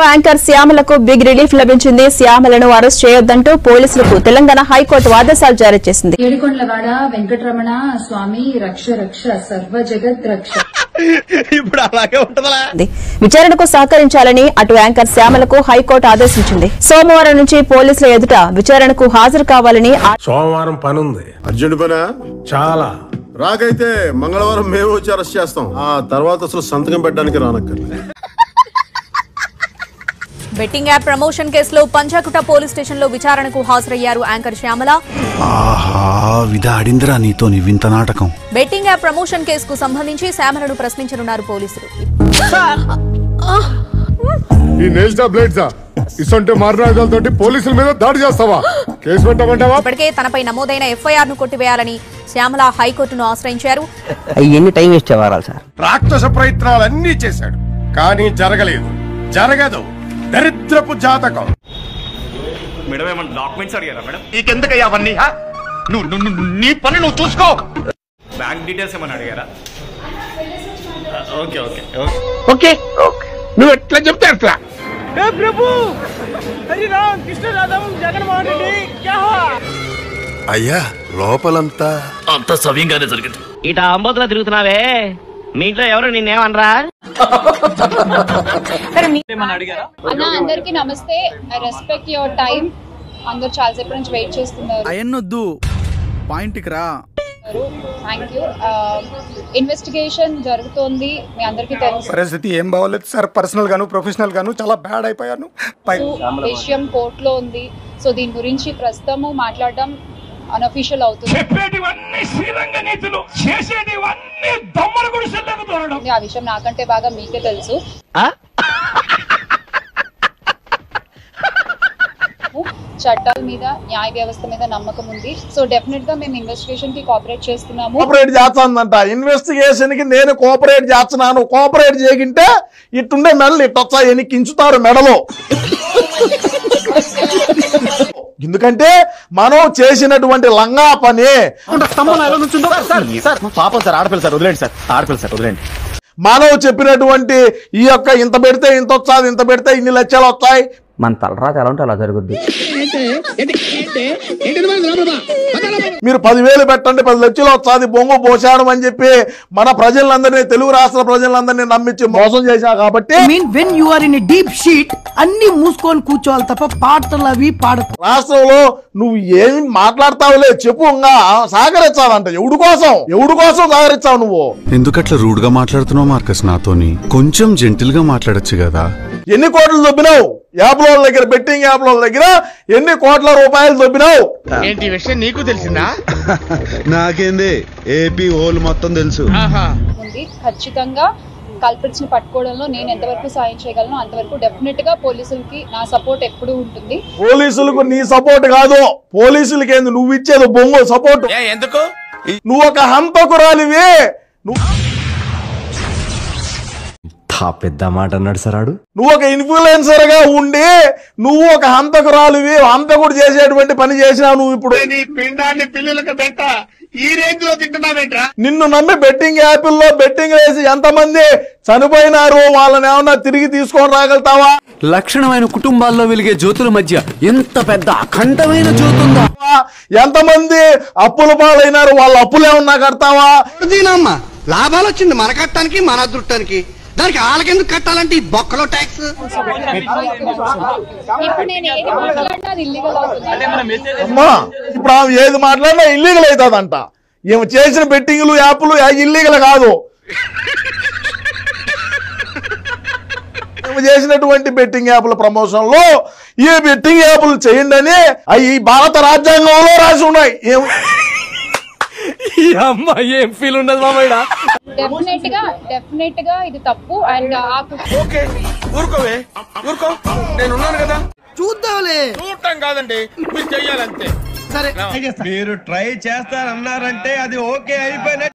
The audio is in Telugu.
యాంకర్ శ్యామలకు బిగ్ రిలీఫ్ లభించింది. శ్యామలను అరెస్ట్ చేయొద్దంటూ పోలీసులకు తెలంగాణ హైకోర్టు ఆదేశాలు జారీ చేసింది. ఏడుకొండలవాడ వెంకటరమణ స్వామి రక్ష రక్ష సర్వ జగత్ రక్ష. ఇప్పుడు అలాగే ఉంటదా? విచారణకు సహకరించాలని అటు యాంకర్ శ్యామలకు హైకోర్టు ఆదేశించింది. సోమవారం నుంచి పోలీసుల ఎదుట విచారణకు హాజరు కావాలని. సోమవారం పనుంది. అర్జెంట్ పనా? చాలా. రాకైతే మంగళవారం మేము వచ్చి అరెస్ట్ చేస్తాం. ఆ తర్వాత అసలు సంతకం పెట్టడానికి రానక్కర్లేదు. బెట్టింగ్ యాప్ ప్రమోషన్ కేసులో పంజాగుట్ట పోలీస్ స్టేషన్ లో విచారణకు హాజరయ్యారు యాంకర్ శ్యామల. విధాడిందిరా నీతో వింత నాటకం. బెట్టింగ్ యాప్ ప్రమోషన్ కేసుకు సంబంధించి శ్యామలను ప్రశ్నించనున్నారు పోలీసులు. ఈ నేల్స్ బ్లేడ్సా ఇసొంటి మారణాయుధాలతోటి పోలీసుల మీద దాడి చేస్తావా? కేసు పెట్టమంటావా? ఇప్పటికే తనపై నమోదైన ఎఫ్ఐఆర్ ను కొట్టివేయాలని శ్యామల హైకోర్టును ఆశ్రయించారు. టైం వేస్ట్ అవ్వాలి సార్. రాక్షస ప్రయత్నాలన్నీ చేశాడు కానీ జరగలేదు, జరగదు. దరిద్రపు జాతకం. మేడం ఏమన్నా డాక్యుమెంట్స్ అడిగారా మేడం? నీకెందుకయ్యా అవన్నీ? నువ్వు నీ పని నువ్వు చూసుకో. బ్యాంక్ డీటెయిల్స్ ఏమన్నా అడిగారా? ఓకే ఓకే ఓకే ఓకే నువ్వు ఎట్లా చెప్తే అట్లా. అయ్యా లోపలంతా అంత సవ్యంగానే జరిగింది. ఇట అంబోతులా తిరుగుతున్నావే, మీ ఇంట్లో ఎవరు నిన్నేమనరా? అన్న అందరికి నమస్తే. I respect your time. అందరు చాలాసేపు నుంచి వెయిట్ చేస్తున్నారు. అయ్యన్నొద్దు, పాయింట్కి రా. Thank you. ఇన్వెస్టిగేషన్ జరుగుతోంది, మీ అందరికీ తెలుసు. పరిస్థితి ఏం బాగోలేదు సార్. పర్సనల్ గాను ప్రొఫెషనల్ గాను చాలా బ్యాడ్ అయిపోయాను. విషయం కోర్టులో ఉంది. సో దీని గురించి ప్రస్తుతము మాట్లాడడం అన్అఫీషియల్ అవుతుంది. ఆ విషయం నాకంటే బాగా మీకే తెలుసు. చట్టాల మీద, న్యాయ వ్యవస్థ మీద నమ్మకం ఉంది. సో డెఫినెట్ గా మేము ఇన్వెస్టిగేషన్ కి కోఆపరేట్ చేస్తున్నాము. కోఆపరేట్ చేస్తానంట. ఇన్వెస్టిగేషన్ కి నేను కోఆపరేట్ చేస్తున్నాను. కోఆపరేట్ చేయకుంటే ఇట్టుండే మెడలు ఇట్టొచ్చా ఎన్నికించుతారు మెడలో. ఎందుకంటే మనం చేసినటువంటి లంగా పని. పాపం సార్, ఆడపిల్ల సార్, వదిలేండి సార్, ఆడపిల్ల సార్, వదిలేండి. మనం చెప్పినటువంటి ఈ యొక్క ఇంత పెడితే ఇంత వచ్చాది, ఇంత పెడితే ఇన్ని లక్షలు వస్తాయి. మన తలరాత ఎలా ఉంటే అలా జరుగుద్ది. మీరు 10,000 పెట్టండి 10 లక్షలు వస్తుంది బొంగు పోసాడు అని చెప్పి మన ప్రజలందరినీ, తెలుగు రాష్ట్ర ప్రజలందరినీ నమ్మించి మోసం చేశారు. కాబట్టి when you are in deep shit అన్ని మూసుకొని కూర్చోవాలి తప్ప పాటలు అవి పాడతావు. రాష్ట్రంలో నువ్వు ఏమి మాట్లాడతావులే చెప్పు. ఇంకా సహకరించాలంట. ఎవడు కోసం సహకరించావు నువ్వు? ఎందుకట్లా రూడ్ గా మాట్లాడుతున్నావు మార్కస్? నాతోని కొంచెం జెంటిల్ గా మాట్లాడొచ్చు కదా. ఎన్ని కోట్లు దొబ్బినావు? యాప్ల దగ్గర, బెట్టింగ్ యాప్ల దగ్గర ఎన్ని కోట్ల రూపాయలు దొబ్బినావు? ఏంటి విషయం నీకు తెలిసిందా? నాకేంది, ఏపీ ఓల్ మొత్తం తెలుసు. ఉంది. ఖచ్చితంగా కల్పిట్స్ ని పట్టుకోవడంలో నేను ఎంతవరకు సాయం చేయగలను అంతవరకు డెఫినెట్ గా పోలీసులకి నా సపోర్ట్ ఎప్పుడూ ఉంటుంది. పోలీసులకు నీ సపోర్ట్ కాదు, పోలీసులకి ఏంది నువ్వు ఇచ్చేది బొంగు సపోర్ట్. ఎందుకు? నువ్వు ఒక హంతకురాలివి. పెద్ద మాట అన్నాడు సరాడు. నువ్వు ఒక ఇన్ఫ్లుయెన్సర్ గా ఉండి నువ్వు ఒక హంతకురాలివి. హంతకుడు చేసేటువంటి పని చేసినావు నువ్వు. ఇప్పుడు పిండాన్ని పిల్లలకు పెట్ట ఈ రేంజ్ లో తింటున్నావేంట్రా? నిన్ను నమ్మి బెట్టింగ్ యాప్ల్లో బెట్టింగ్ వేసి ఎంతమంది చనిపోయినారు? వాళ్ళని ఏమన్నా తిరిగి తీసుకొని రాగలుగుతావా? లక్షణమైన కుటుంబాల్లో వెలిగే జ్యోతుల మధ్య ఎంత పెద్ద అఖండమైన జ్యోతుందా? ఎంతమంది అప్పుల పాలైనారు? వాళ్ళ అప్పులు ఏమన్నా కడతావా? లాభాలు వచ్చింది మన కట్టానికి, మన అదృష్టానికి. దానికి వాళ్ళకెందుకు కట్టాలంటే ఈ బొక్కలో ట్యాక్స్. ఇప్పుడు నేను ఏది మాట్లాడినా అది ఇల్లీగల్ అవుతుంది. అమ్మా, ఇప్పుడు ఆమె ఏది మాట్లాడినా ఇల్లీగల్ అవుతుందంట. ఈమె చేసిన బెట్టింగ్లు యాప్లు ఇల్లీగల్ కాదు. చేసినటువంటి బెట్టింగ్ యాప్ల ప్రమోషన్ లో ఈ బెట్టింగ్ యాప్లు చేయండి అని అవి భారత రాజ్యాంగంలో రాసి ఉన్నాయి. ఏం ఫీల్ ఉండదు మామయ్య. డెఫినెట్ గా ఇది తప్పు. అండ్ ఊరుకోవే, ఊరుకో, నేనున్నాను కదా. చూద్దాంలే. చూడటం కాదండి, మీరు చెయ్యాలంతే. సరే, మీరు ట్రై చేస్తారన్నారంటే అది ఓకే అయిపోయిన